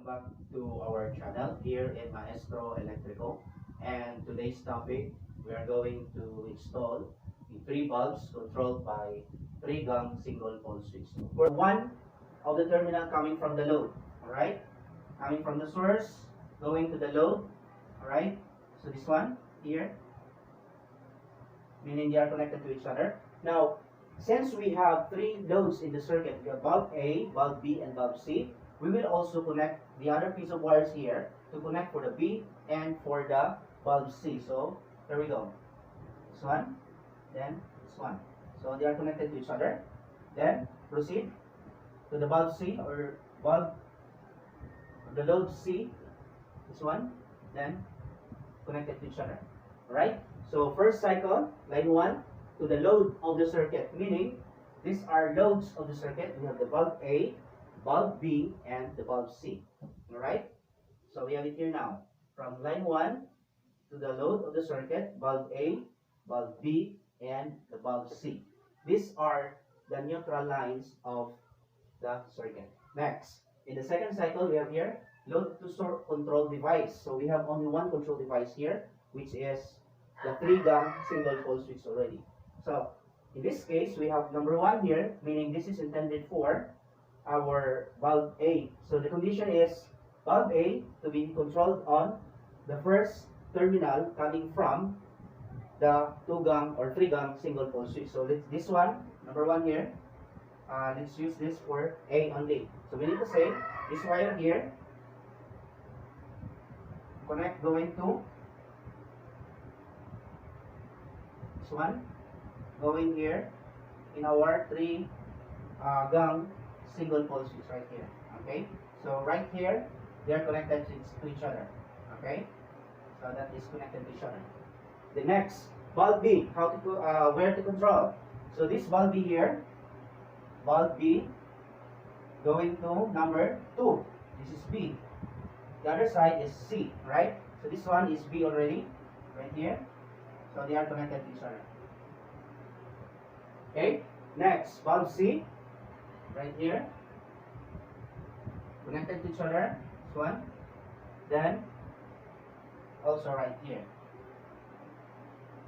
welcome back to our channel here in Maestro Electrico. And today's topic, we are going to install the 3 bulbs controlled by 3-gang single pole switch. For one of the terminal coming from the load, alright? Coming from the source, going to the load, alright? So this one here, meaning they are connected to each other. Now, since we have 3 loads in the circuit, we have bulb A, bulb B, and bulb C, we will also connect the other piece of wires here to connect for the B and for the bulb C. So, there we go. This one, then this one. So, they are connected to each other. Then, proceed to the bulb C or bulb, the load C, this one, then connected to each other. Alright? So, first cycle, line 1, to the load of the circuit, meaning these are loads of the circuit. We have the bulb A, bulb B, and the bulb C. Alright? So we have it here now. From line 1 to the load of the circuit, bulb A, bulb B, and the bulb C. These are the neutral lines of the circuit. Next, in the second cycle, we have here load to store control device. So we have only one control device here, which is the 3-gang single pole switch already. So, in this case, we have number 1 here, meaning this is intended for our bulb A. So, the condition is bulb A to be controlled on the first terminal coming from the 2-gang or 3-gang single pole switch. So, this one, number 1 here, let's use this for A only. So, we need to say this wire here, connect going to this one, going here in our 3-gang single pole switch right here. Okay, so right here they are connected to each other. Okay, so that is connected to each other. The next bulb B, how to where to control. So this bulb B here, bulb B going to number 2. This is B. The other side is C. Right. So this one is B already, right here. So they are connected to each other. Okay, next, bulb C, right here, connected to each other, this one, then also right here.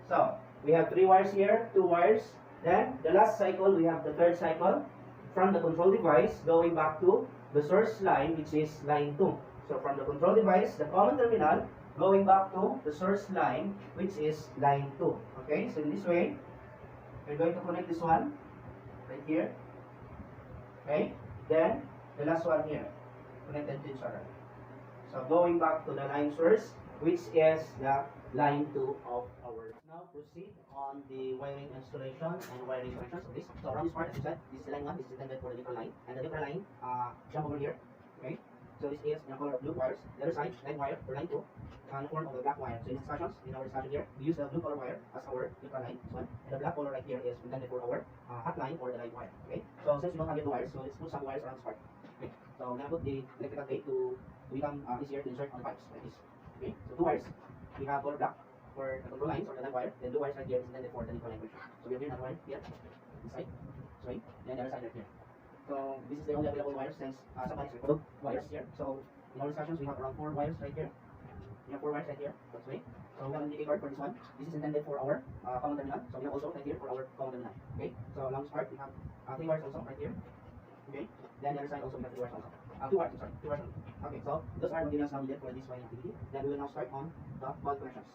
So, we have 3 wires here, 2 wires, then the last cycle, we have the third cycle, from the control device, going back to the source line, which is line 2. So, from the control device, the common terminal, going back to the source line, which is line 2. Okay, so in this way, we're going to connect this one right here. Okay, then the last one here connected to each other. So going back to the line source, which is the line 2 of our. Now proceed on the wiring installation and wiring connections of this. So around this part, as you said, this is line 1. This is intended for the neutral line, and the neutral line jump over here. Okay, so this is in the color of blue wires. The other side, line wire or line 2. In the form of the black wire. So in our discussion here, we use the blue color wire as our neutral line, this one, and the black color right here is intended for our hot line or the light wire. Okay, so since we don't have the wires, so let's put some wires around this part. Okay, so I'm gonna put the electrical tape to become easier to insert on the pipes like this. Okay, so 2 wires. We have color black for the control lines or the light wire. Then 2 wires right here is intended for the neutral line connection. So we have here another wire here, this side, this way, then the other side right here. So this is the only available wires since somebody's recorded wires here. So in our discussions, we have around 4 wires right here. We have 4 wires right here, that's way. So we have an indicator for this one. This is intended for our common terminal. So we have also right here for our common terminal. Okay, so along this part we have 3 wires also right here. Okay, then the other side also we have 3 wires also. 2 wires, sorry, 2 wires only. Okay, so those are materials now needed for this wiring activity. Then we will now start on the bulb connections.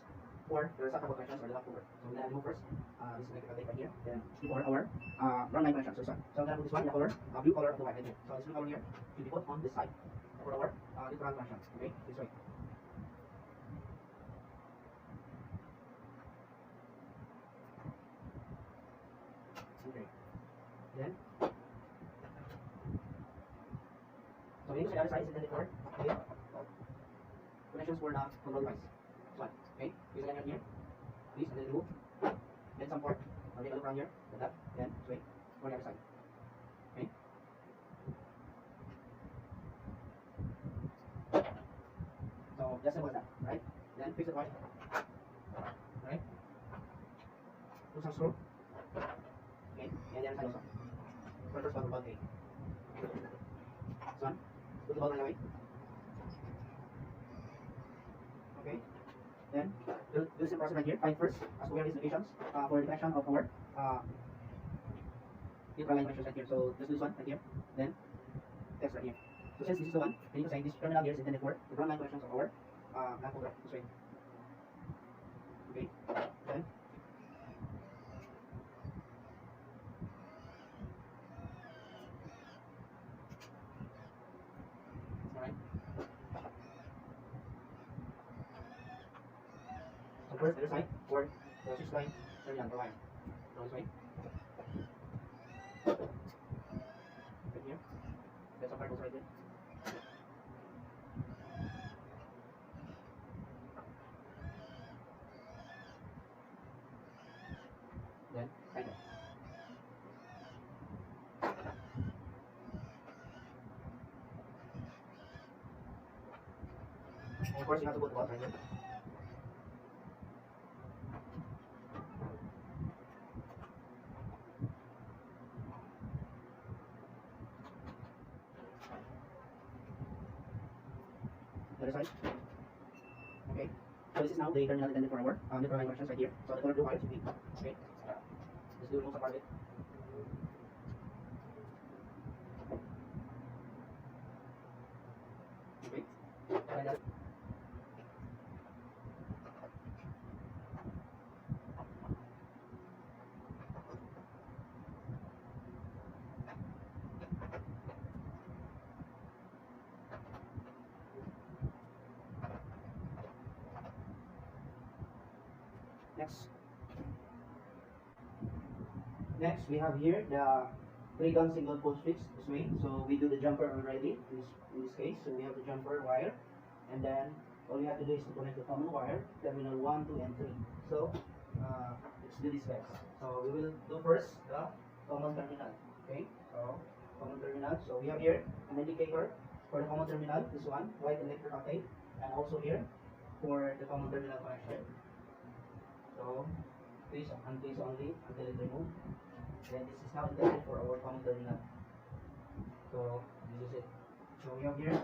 Or the receptacle connections or the leftover. So we're gonna remove first this electrical tape right here. Then for our ground line connections. So I'm gonna put this one in the color, blue color of the wire right here. So this blue color here should be put on this side for our neutral connections. Okay, this way. Okay. Then, so the other side is intended for connections for the control device. This one. Okay. Use again here. Please, and then remove. Then some part. I'll take a look around here. Like that. Then swing for the other side. Okay. So just simple as that, right? Then fix the wire. Right? Put some screw. Okay, and the other side also. For the first one, bulb A. This one. Put the bulb on the way. Then we'll do the process right here. Find first as to where is locations for the connection of our neutral line connections right here. So let's do this one right here. Then text right here. So since this is the one, we need to say this terminal here is intended for the ground line connections of our lamp holder this way. Okay. Then alright. So first the other side for the 6 line terminal for wire. So this way. Right here. There's some purples right there. Then right there. And of course you have to put the bulb right there. The other side. Okay. So this is now the terminal intended for our neutral line connections right here. So the color blue wire should be okay. Let's do most of part of it. Okay. And that's next we have here the 3-gun single pole switch this way. So we do the jumper already in this case. So we have the jumper wire, and then all we have to do is to connect the common wire, terminal 1, 2, and 3. So let's do this guys. So we will do first the common terminal. Okay, so common terminal. So we have here an indicator for the common terminal, this one, white electrical tape, and also here for the common terminal connection. So please and please only until it removed. Then this is now intended for our common terminal. So this is it. So we have here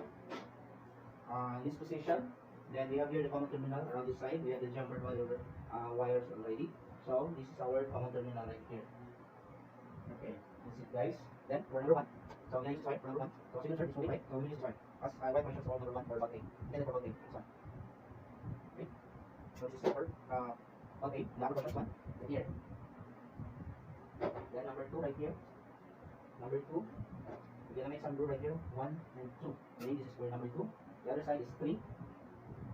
this position. Then we have here the common terminal around this side. We have the jumper wire wires already. So this is our common terminal right here. Okay, this is it guys. Then for number 1. So we need to start for number 1. So signature is only right. So we need to start. As I write my for number 1 for bulk A. Then for bulk A. This one. Okay. So this is for bulk A. Number 1 right here. Then number 2 right here. Number 2. We're gonna make some blue right here. 1 and 2. Meaning this is for number 2. The other side is 3.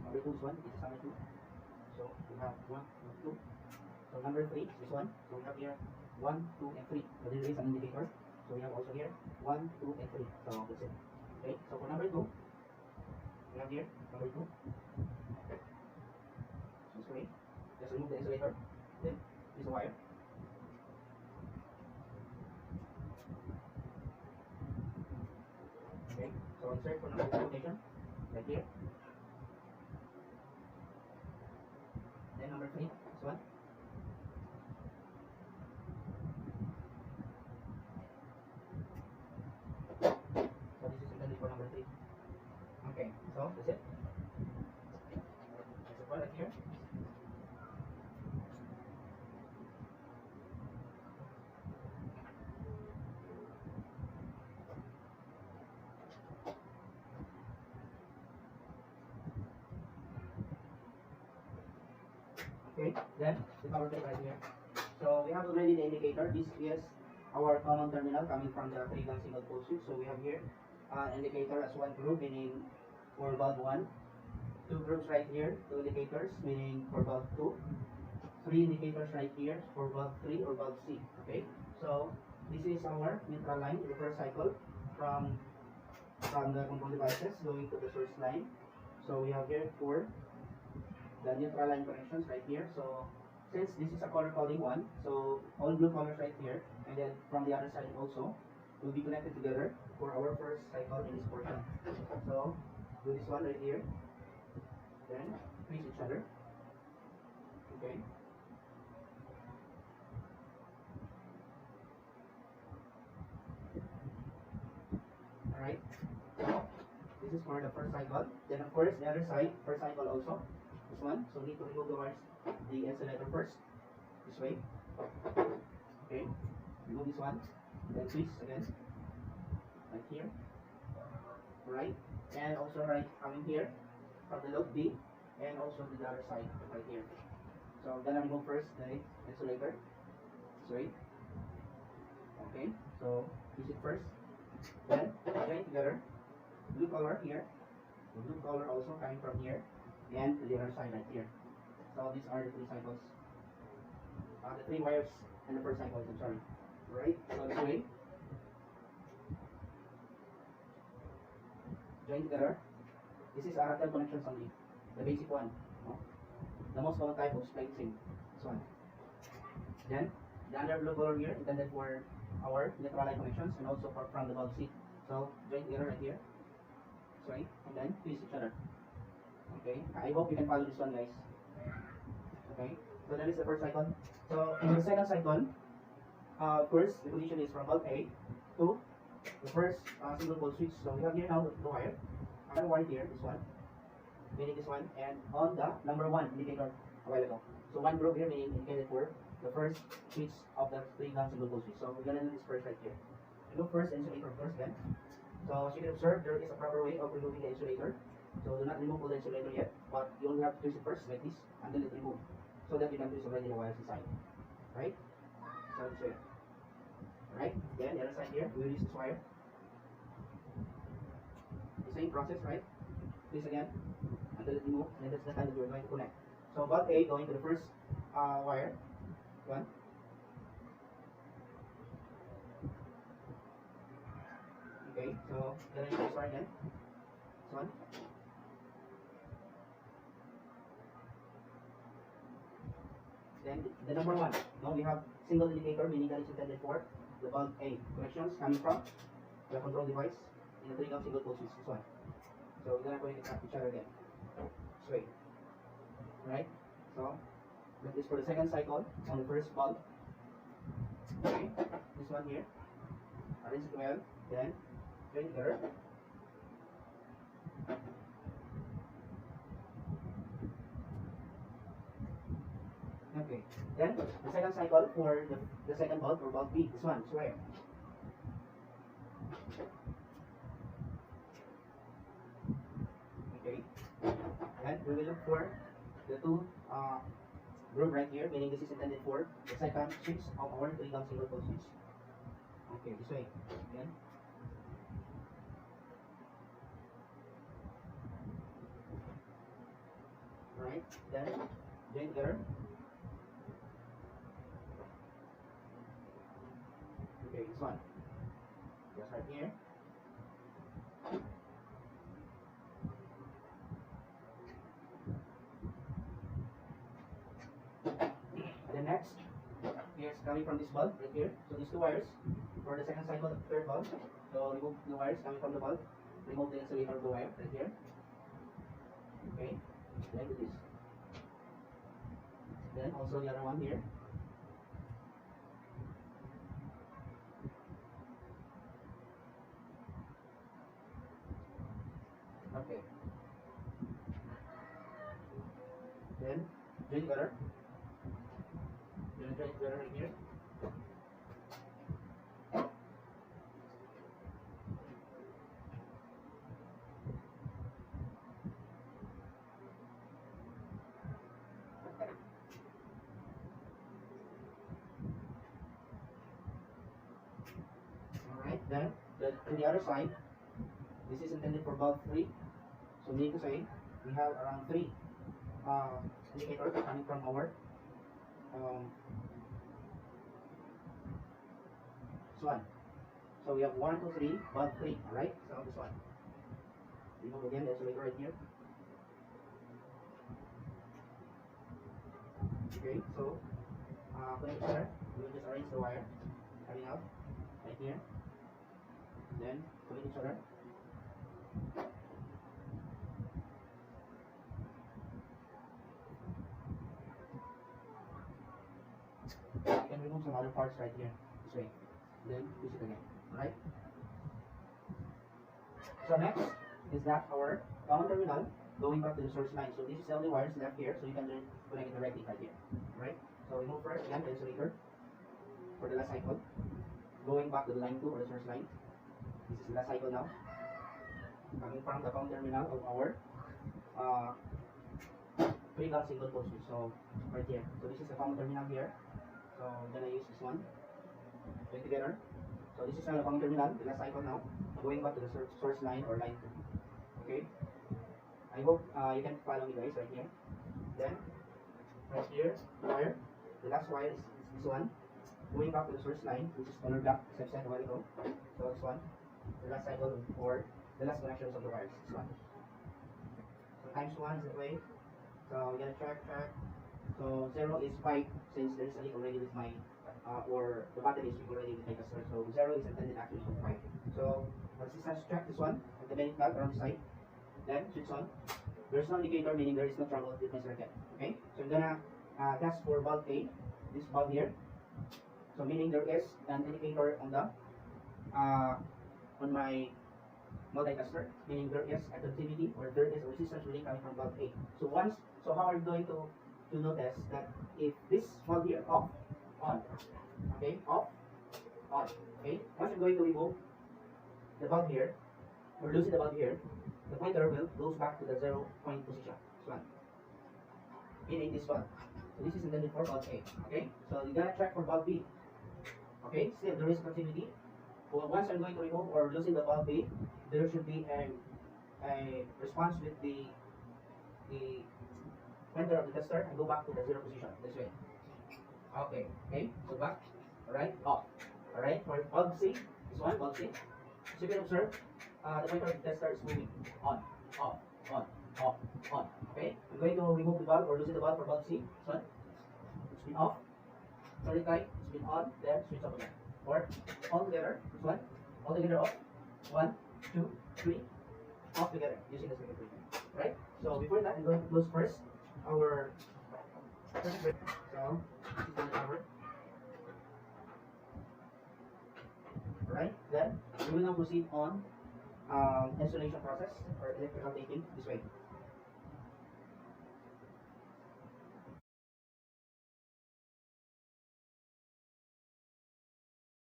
Number 2 is 1. This is number 2. So we have 1 and 2. So number 3 is this one. So we have here 1, 2, and 3. So there is an indicator. So we have also here 1, 2, and 3. So that's it. Okay. So for number 2, we have here number 2. This way. Just remove the insulator. Then this wire. Okay, so insert for number 2 location right here. Then number 3, this one. So this is intended for number 3. Okay, so that's it. There's a part right here. Okay, then the power plate right here. So we have already the indicator. This is our common terminal coming from the 3-gun single pole switch. So we have here indicator as one group, meaning for bulb 1. 2 groups right here, 2 indicators, meaning for bulb 2. 3 indicators right here for bulb 3 or bulb C. Okay, so this is our neutral line reverse cycle from the control devices going to the source line. So we have here 4 the neutral line connections right here. So since this is a color coding one, so all blue colors right here, and then from the other side also will be connected together for our first cycle in this portion. So do this one right here, then face each other. Okay. Alright. This is for the first cycle. Then of course the other side, first cycle also. this one. So we need to remove the wires, the insulator first, this way. Okay, remove this one, then twist again, right here, right, and also right coming here from the loop B, and also the other side right here. So I'm gonna remove first the insulator, this way. Okay, so twist it first, then join together, blue color here, the blue color also coming from here, and the other side right here. So these are the three cycles, the three wires and the first cycle, I'm sorry. Right, so this way, join together. This is a 10 connections only, the basic one, no? The most common type of splicing, this one. Then the under blue color here intended for our electrolyte connections and also from the bulb C. So join together right here, sorry, and then twist each other. Okay, I hope you can follow this one, guys. Okay, so that is the first cycle. So in the second cycle, first the condition is from bulb A to the first single pole switch. So we have here now the wire. Another wire here, this one, meaning this one, and on the number 1 indicator a while ago. So one group here meaning indicated for the first switch of the 3-gun single pole switch. So we're gonna do this first right here. Remove first insulator first then. So as you can observe, there is a proper way of removing the insulator. So do not remove all the insulator yet, but you only have to twist it first like this until it removes, so that you can twist already the wires inside. Right? So this way. Right? Then the other side here, we will use this wire. The same process, right? Twist again until it removes, and that's the time that we're going to connect. So bulb A going to the first wire. One. Okay, so then I use this wire again. This one. Then the number 1. Now we have single indicator, meaning that it's intended for the bulb A connections coming from the control device in the 3-gun single pole switch. This one. So we're gonna connect each other again. This way. Right? So that is for the second cycle on the first bulb. Okay. This one here. Arrange it well. Then join together. Okay. Then the second cycle for the second bulb or bulb B. This one. Square. Okay. And we will look for the two group right here, meaning this is intended for the second switch of our 3-gun single pole switch. Okay, this way. Again. Right. Then join together. Okay, this one. Just right here. And then next, here's coming from this bulb right here. So these two wires for the second cycle of the third bulb. So remove the wires coming from the bulb. Remove the insulator of the wire right here. Okay. Then do this. Then also the other one here. Okay. Then join together. Join together right here. Alright, then to the other side, this is intended for bulb 3. So meaning to say, we have around 3 indicators coming from our this one. So we have 1, 2, 3, bulb 3. Alright, so this one. Remove again the insulator right here. Okay, so connect each other. We will just arrange the wire coming out right here. Then connect each other. You can remove some other parts right here, this way. Then use it again, right? So next is that our common terminal going back to the source line. So this is the only wires left here, so you can connect it directly right here. Right? So remove first again the insulator for the last cycle. Going back to the line 2 or the source line. This is the last cycle now. Coming from the common terminal of our 3-bulb single pole switch. So right here. So this is the common terminal here. So I'm gonna use this one. Put together. So this is the common terminal, the last cycle now. Going back to the source line or line 2. Okay. I hope you can follow me guys right here. Then right here, wire. The last wire is this one. Going back to the source line, which is color black, as I've said a while ago. So this one. The last cycle or the last connections of the wires. This one. So times 1 is the way. So we're gonna check. So 0 is 5 since there's a leak already with my or the battery is already with my capacitor. So 0 is intended actually for 5. So resistance check this one at the main plug around the side. Then switch on. There's no indicator, meaning there is no trouble with my circuit. Okay. So I'm gonna test for bulb A. This bulb here. So meaning there is an indicator on the on my multicapacitor, meaning there is a continuity or there is a resistance reading coming from bulb A. So how are you going to notice that if this bulb here off, on, okay, off, on, okay, once I'm going to remove the bulb here or losing the bulb here, the pointer will goes back to the 0 point position. This one, meaning this one. So this is intended for bulb A. Okay, so you gotta check for bulb B. Okay, still there is continuity. Well, once I'm going to remove or losing the bulb B, there should be a response with the pointer of the tester and go back to the 0 position this way. Okay, go back. Alright, off. Alright, for bulb C, this one, bulb C. So you can observe the pointer of the tester is moving on, off, on, off, on. Okay, I'm going to remove the bulb or losing the bulb for bulb C. This one, it's been off. Turn it tight, it's been on, then switch off again. Or all together, this one, all together off. 1, 2, 3, off together using the circuit breaker. Right? So before that, I'm going to close first our circuit breaker. So this is the cover. Right? Then we will now proceed on installation process or electrical taping this way.